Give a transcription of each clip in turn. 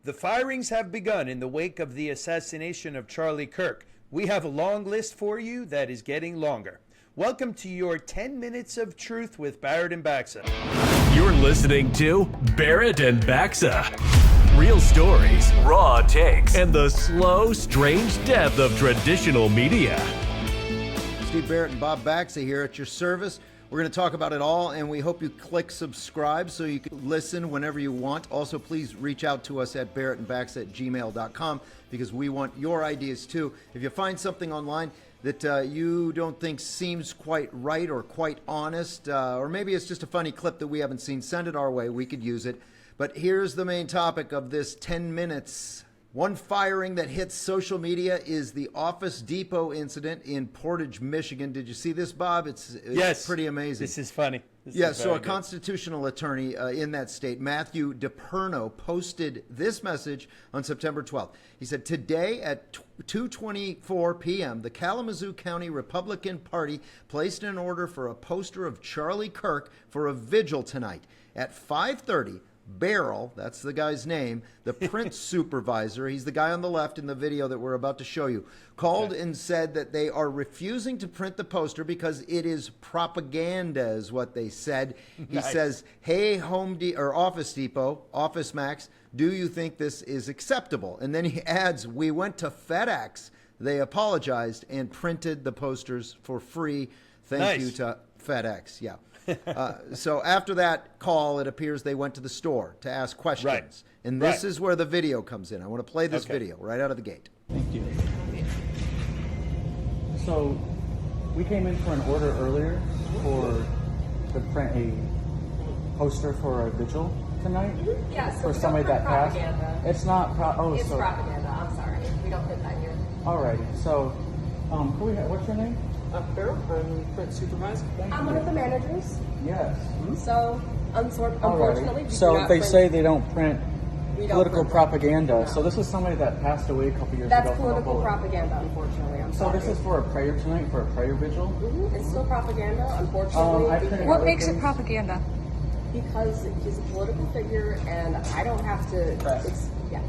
The firings have begun in the wake of the assassination of Charlie Kirk. We have a long list for you that is getting longer. Welcome to your 10 Minutes of Truth with Barrett and Baxa. You're listening to Barrett and Baxa. Real stories, raw takes, and the slow, strange depth of traditional media. Steve Barrett and Bob Baxa here at your service. We're going to talk about it all, and we hope you click subscribe so you can listen whenever you want. Also, please reach out to us at barrettandbaxa@gmail.com because we want your ideas too. If you find something online that you don't think seems quite right or quite honest, or maybe it's just a funny clip that we haven't seen, send it our way. We could use it. But here's the main topic of this 10 minutes. One firing that hits social media is the Office Depot incident in Portage, Michigan. Did you see this, Bob? It's Yes. pretty amazing. This is funny. So a constitutional attorney in that state, Matthew DePerno, posted this message on September 12th. He said, today at 2:24 p.m., the Kalamazoo County Republican Party placed an order for a poster of Charlie Kirk for a vigil tonight. At 5:30, Barrel, that's the guy's name, the print supervisor, he's the guy on the left in the video that we're about to show you, called and said that they are refusing to print the poster because it is propaganda, is what they said. He says, hey, Office Depot, Office Max, do you think this is acceptable? And then he adds, we went to FedEx. They apologized and printed the posters for free. Thank you to FedEx. Yeah. So after that call, it appears they went to the store to ask questions. Right. And this is where the video comes in. I want to play this video right out of the gate. Thank you. So we came in for an order earlier to print a poster for a vigil tonight. Yeah, so for somebody that passed. propaganda. It's not It's propaganda. I'm sorry. We don't put that here. Alrighty. So what's your name? Barrett, I'm print supervisor. I'm one of the managers. Yes. So, unfortunately, we do So not they print- say they don't print we don't political print- propaganda. No. So this is somebody that passed away a couple years That's ago. from a political bullet. propaganda, unfortunately. I'm So sorry. this is for a prayer tonight, for a prayer vigil. It's still propaganda, unfortunately. I printed What other makes it things. propaganda? Because he's a political figure, and I don't have to. Correct. Yeah.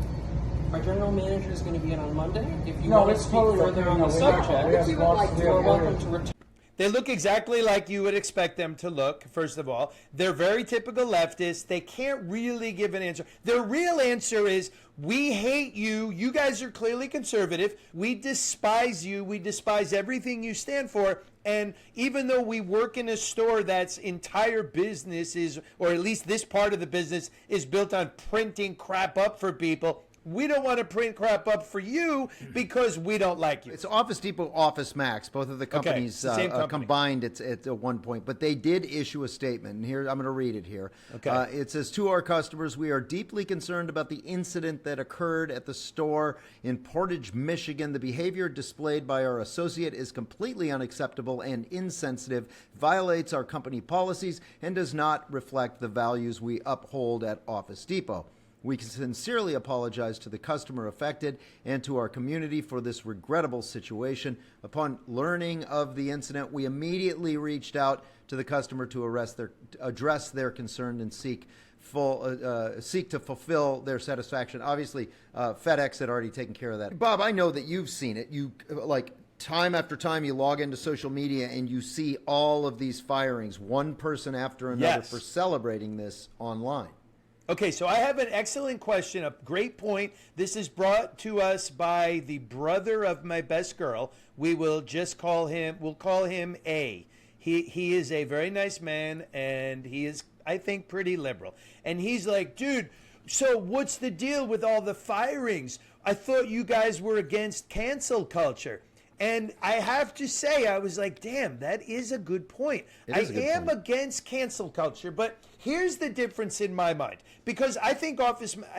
Our general manager is going to be in on Monday. If you No, want to it's speak totally further okay. on No, the we have- subject, we have If you would lots- like we to, you are have welcome lawyers. to return. They look exactly like you would expect them to look, first of all. They're very typical leftists. They can't really give an answer. Their real answer is, we hate you. You guys are clearly conservative. We despise you. We despise everything you stand for. And even though we work in a store that's entire business is, or at least this part of the business, is built on printing crap up for people, we don't want to print crap up for you because we don't like you. It's Office Depot, Office Max. Both of the companies it's the same company. combined at one point. But they did issue a statement. And here, I'm going to read it here. Okay. It says, to our customers, we are deeply concerned about the incident that occurred at the store in Portage, Michigan. The behavior displayed by our associate is completely unacceptable and insensitive, violates our company policies, and does not reflect the values we uphold at Office Depot. We sincerely apologize to the customer affected and to our community for this regrettable situation. Upon learning of the incident, we immediately reached out to the customer to address their concern and seek to fulfill their satisfaction. Obviously, FedEx had already taken care of that. Bob, I know that you've seen it. You time after time you log into social media and you see all of these firings, one person after another, Yes. for celebrating this online. Okay, so I have an excellent question, a great point. This is brought to us by the brother of my best girl. We'll call him A. He is a very nice man, and he is, I think, pretty liberal. And he's like, dude, so what's the deal with all the firings? I thought you guys were against cancel culture. And I have to say, I was like, damn, that is a good point. I am against cancel culture, but here's the difference in my mind. Because I think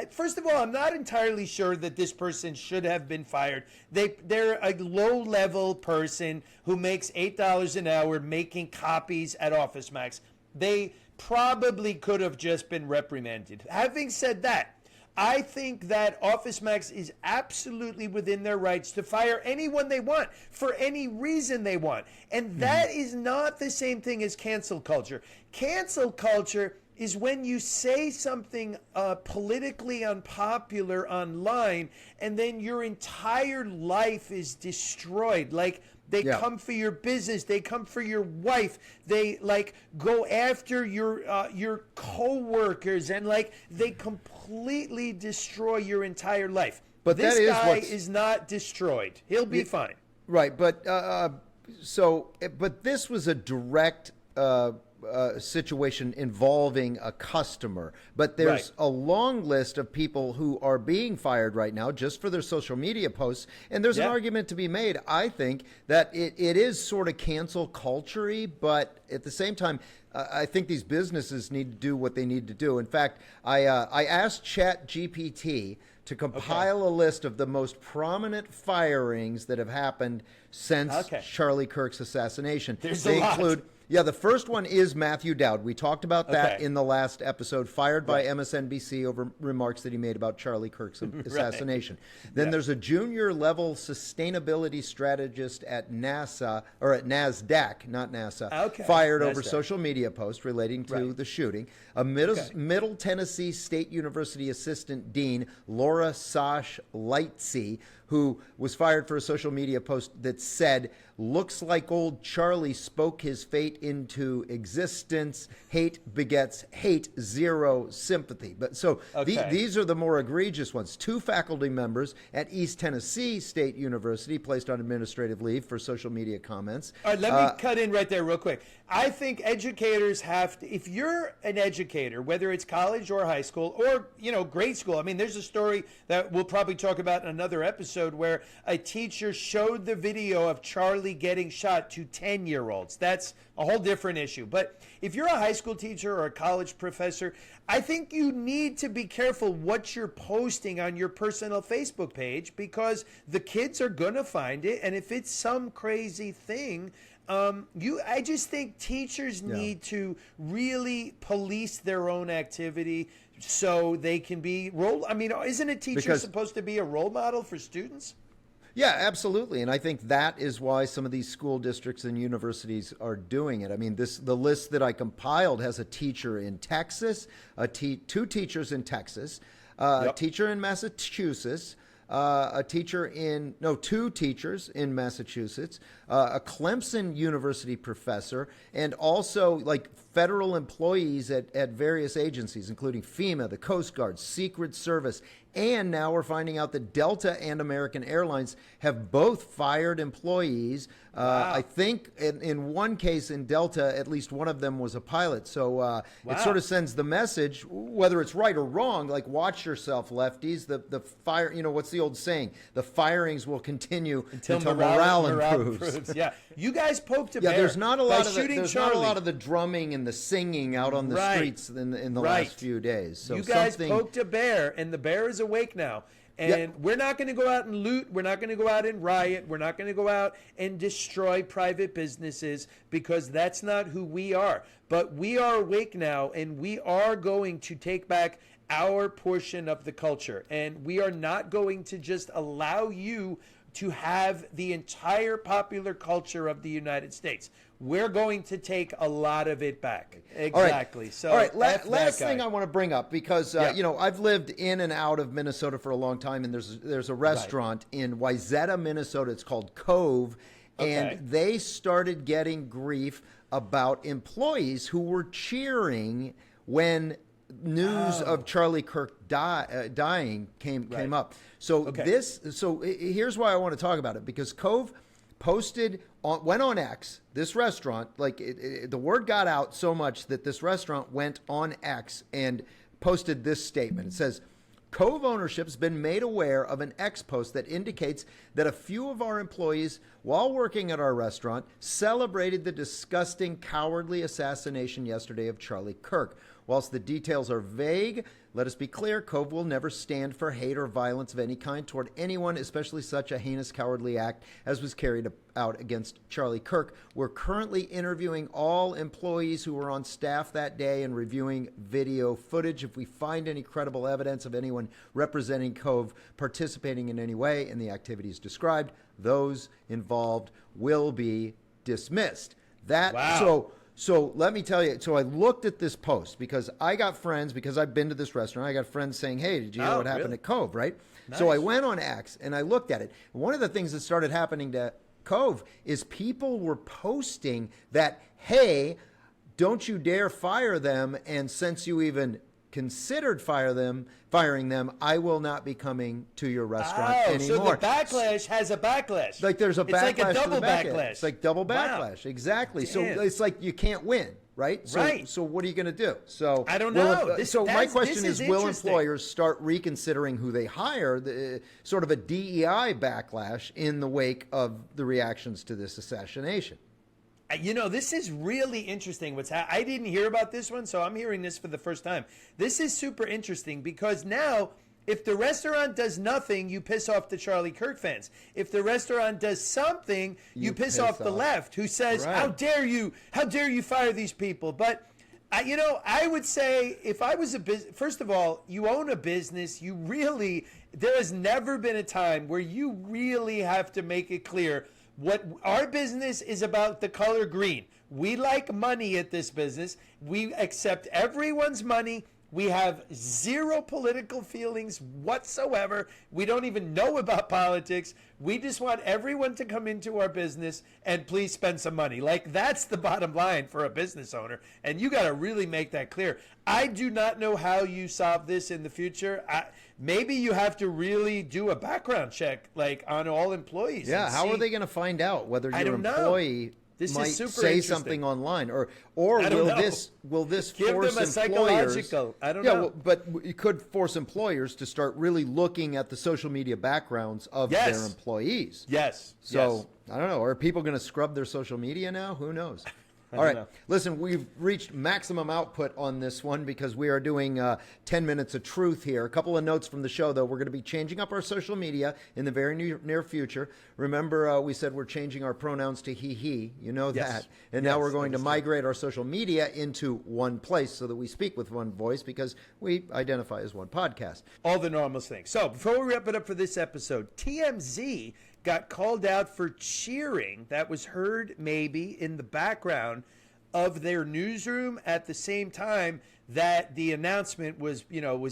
first of all, I'm not entirely sure that this person should have been fired. They're a low-level person who makes $8 an hour making copies at Office Max. They probably could have just been reprimanded. Having said that, I think that Office Max is absolutely within their rights to fire anyone they want for any reason they want. And that is not the same thing as cancel culture. Cancel culture is when you say something politically unpopular online, and then your entire life is destroyed. Like, they come for your business. They come for your wife. They like go after your coworkers, and like they completely destroy your entire life. But this that is guy what's- is not destroyed. He'll be fine. Right, but but this was a direct situation involving a customer. But there's Right. a long list of people who are being fired right now just for their social media posts. And there's an argument to be made, I think, that it is sort of cancel culture-y, but at the same time, I think these businesses need to do what they need to do. In fact, I asked ChatGPT to compile a list of the most prominent firings that have happened since Charlie Kirk's assassination. They include, the first one is Matthew Dowd. We talked about that in the last episode, fired by MSNBC over remarks that he made about Charlie Kirk's assassination. Then there's a junior level sustainability strategist at NASA, or at NASDAQ, not NASA, fired over social media posts relating to the shooting. A Middle Tennessee State University assistant dean, Laura Sash Lightsey, who was fired for a social media post that said, "Looks like old Charlie spoke his fate into existence. Hate begets hate, zero sympathy." But so these are the more egregious ones. 2 faculty members at East Tennessee State University placed on administrative leave for social media comments. All right, let me cut in right there real quick. I think educators have to, if you're an educator, whether it's college or high school or, grade school. I mean, there's a story that we'll probably talk about in another episode where a teacher showed the video of Charlie getting shot to 10-year-olds. That's a whole different issue. But if you're a high school teacher or a college professor, I think you need to be careful what you're posting on your personal Facebook page, because the kids are going to find it. And if it's some crazy thing, I just think teachers need to really police their own activity so they can be isn't a teacher supposed to be a role model for students? Yeah, absolutely. And I think that is why some of these school districts and universities are doing it. I mean, the list that I compiled has a teacher in Texas, 2 teachers in Texas, a teacher in Massachusetts, 2 teachers in Massachusetts, a Clemson University professor, and also like federal employees at various agencies, including FEMA, the Coast Guard, Secret Service, and now we're finding out that Delta and American Airlines have both fired employees. I think in one case in Delta, at least one of them was a pilot. So it sort of sends the message, whether it's right or wrong, like, watch yourself, lefties. The fire, what's the old saying? The firings will continue until morale improves. Yeah, you guys poked a bear. There's not a lot of not a lot of the drumming and the singing out on the streets in the last few days. So you guys poked a bear, and the bear is awake now. And we're not going to go out and loot. We're not going to go out and riot. We're not going to go out and destroy private businesses, because that's not who we are. But we are awake now, and we are going to take back our portion of the culture. And we are not going to just allow you to have the entire popular culture of the United States. We're going to take a lot of it back. Exactly. All right. Last thing I want to bring up, because I've lived in and out of Minnesota for a long time, and there's a restaurant in Wayzata, Minnesota. It's called Cove, and they started getting grief about employees who were cheering when news of Charlie Kirk dying came up. So here's why I want to talk about it, because Cove went on X, this restaurant, the word got out so much that this restaurant went on X and posted this statement. It says, Cove ownership's been made aware of an X post that indicates that a few of our employees, while working at our restaurant, celebrated the disgusting, cowardly assassination yesterday of Charlie Kirk. Whilst the details are vague, let us be clear, Cove will never stand for hate or violence of any kind toward anyone, especially such a heinous, cowardly act as was carried out against Charlie Kirk. We're currently interviewing all employees who were on staff that day and reviewing video footage. If we find any credible evidence of anyone representing Cove participating in any way in the activities described, those involved will be dismissed. So let me tell you. So I looked at this post because I got friends, because I've been to this restaurant. I got friends saying, hey, did you hear what happened really? at Cove, right? Nice. So I went on X and I looked at it. One of the things that started happening to Cove is people were posting that, hey, don't you dare fire them. And since you even considered firing them, I will not be coming to your restaurant anymore. So the backlash has a backlash. Like there's a backlash. It's like a double to the backlash. backlash. It's like double Wow. backlash. Exactly. Damn. So it's like you can't win, right? So, Right. So what are you going to do? So I don't know. So my question this is, will interesting. employers start reconsidering who they hire? Sort of a DEI backlash in the wake of the reactions to this assassination. You know, this is really interesting. I didn't hear about this one, so I'm hearing this for the first time. This is super interesting because now, if the restaurant does nothing, you piss off the Charlie Kirk fans. If the restaurant does something, you piss off the left, who says, Right. "How dare you? How dare you fire these people?" But I would say, if I was first of all, you own a business. There has never been a time where you really have to make it clear. What our business is about the color green. We like money at this business. We accept everyone's money. We have zero political feelings whatsoever. We don't even know about politics. We just want everyone to come into our business and please spend some money. Like, that's the bottom line for a business owner. And you got to really make that clear. I do not know how you solve this in the future. Maybe you have to really do a background check, like, on all employees. Yeah. and How see- are they going to find out whether I your don't know. employee This is might super say interesting. something online, or I don't will know. this Give force them a employers? psychological. I don't know. Well, but it could force employers to start really looking at the social media backgrounds of Yes. their employees. Yes. So I don't know. Are people going to scrub their social media now? Who knows? All right. know. Listen, we've reached maximum output on this one because we are doing 10 minutes of truth here. A couple of notes from the show, though. We're going to be changing up our social media in the very near future. Remember, we said we're changing our pronouns to he. You know Yes. that. And now Yes, we're going to understood. migrate our social media into one place so that we speak with one voice because we identify as one podcast. All the normal things. So before we wrap it up for this episode, TMZ got called out for cheering that was heard maybe in the background of their newsroom at the same time that the announcement was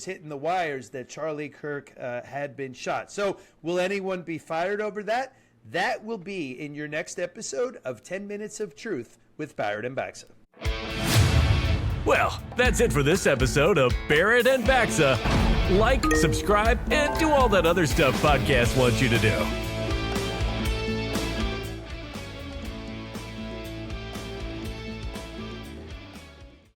hitting the wires that Charlie Kirk had been shot. So will anyone be fired over that? That will be in your next episode of 10 Minutes of Truth with Barrett and Baxa. Well, that's it for this episode of Barrett and Baxa. Like, subscribe, and do all that other stuff podcasts want you to do.